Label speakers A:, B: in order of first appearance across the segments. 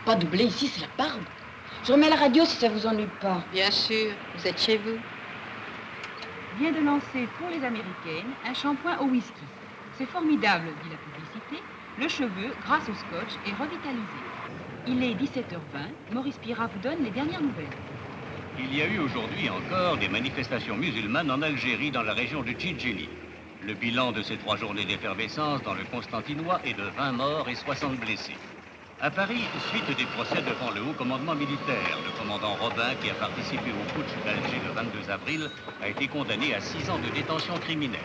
A: Pas de blé ici, c'est la barbe. Je remets la radio si ça vous ennuie pas.
B: Bien sûr, vous êtes chez vous.
C: Vient de lancer pour les Américaines un shampoing au whisky. C'est formidable, dit la publicité. Le cheveu, grâce au scotch, est revitalisé. Il est 17h20. Maurice Pira vous donne les dernières nouvelles.
D: Il y a eu aujourd'hui encore des manifestations musulmanes en Algérie, dans la région de Tchidjili. Le bilan de ces 3 journées d'effervescence dans le Constantinois est de 20 morts et 60 blessés. À Paris, suite des procès devant le haut commandement militaire, le commandant Robin, qui a participé au putsch d'Alger le 22 avril, a été condamné à 6 ans de détention criminelle.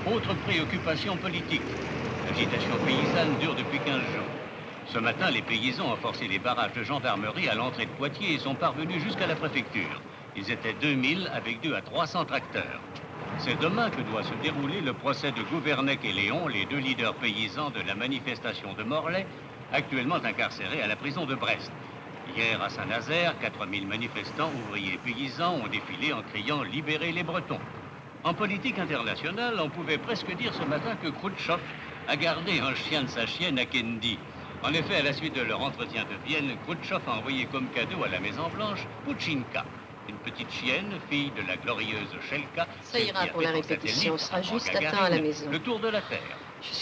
D: Autre préoccupation politique. L'agitation paysanne dure depuis 15 jours. Ce matin, les paysans ont forcé les barrages de gendarmerie à l'entrée de Poitiers et sont parvenus jusqu'à la préfecture. Ils étaient 2000 avec 200 à 300 tracteurs. C'est demain que doit se dérouler le procès de Gouvernec et Léon, les 2 leaders paysans de la manifestation de Morlaix, actuellement incarcérés à la prison de Brest. Hier, à Saint-Nazaire, 4000 manifestants, ouvriers et paysans ont défilé en criant « Libérez les Bretons ». En politique internationale, on pouvait presque dire ce matin que Khrouchtchev a gardé un chien de sa chienne à Kennedy. En effet, à la suite de leur entretien de Vienne, Khrouchtchev a envoyé comme cadeau à la Maison-Blanche Pouchinka, une petite chienne, fille de la glorieuse Shelka.
B: Ça ira pour la répétition, on sera juste à temps à la maison.
D: Le tour de la Terre.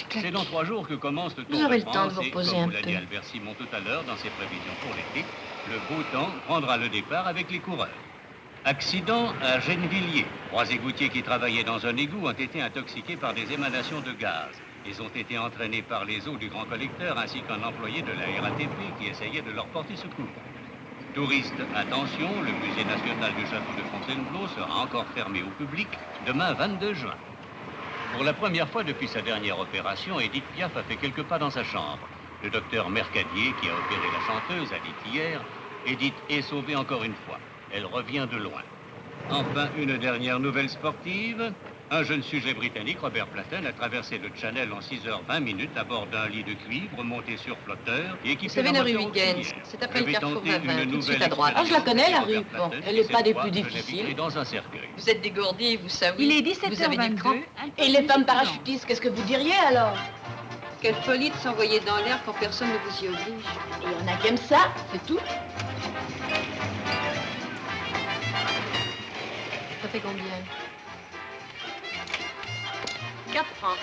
D: C'est dans 3 jours que commence le Tour
B: Vous aurez
D: de
B: le temps de
D: France
B: vous
D: et,
B: reposer
D: comme
B: un
D: vous l'a dit
B: peu.
D: Albert Simon tout à l'heure dans ses prévisions pour l'été, le beau temps prendra le départ avec les coureurs. Accident à Gennevilliers. 3 égoutiers qui travaillaient dans un égout ont été intoxiqués par des émanations de gaz. Ils ont été entraînés par les eaux du grand collecteur ainsi qu'un employé de la RATP qui essayait de leur porter secours. Touristes, attention, le musée national du château de Fontainebleau sera encore fermé au public demain 22 juin. Pour la première fois depuis sa dernière opération, Edith Piaf a fait quelques pas dans sa chambre. Le docteur Mercadier, qui a opéré la chanteuse, a dit hier, Edith est sauvée encore une fois. Elle revient de loin. Enfin, une dernière nouvelle sportive. Un jeune sujet britannique, Robert Platten, a traversé le Channel en 6h20 à bord d'un lit de cuivre monté sur flotteur et équipé
B: Vous savez,
D: d'un
B: la rue
D: moteur
B: Huygens,
D: auxiliaire.
B: c'est après
D: Je
B: le
D: vais
B: carrefour
D: tenter
B: Ravin,
D: une
B: tout de suite
D: nouvelle
B: à droite.
A: Ah, je la connais, la
D: expérience
A: rue.
D: avec
A: Bon,
D: Platten,
A: elle n'est
D: cette
A: pas des
D: fois,
A: plus
D: je l'habiterai
A: difficiles.
D: dans un cercueil.
B: Vous êtes dégourdi, vous savez.
C: Il est
B: Vous avez du cran.
C: 17h22.
A: Et les femmes parachutistes, qu'est-ce que vous diriez alors?
B: Quelle folie de s'envoyer dans l'air quand personne ne vous y oblige.
A: Et il y en a qui aiment ça, c'est tout.
B: Ça fait combien? 4 francs.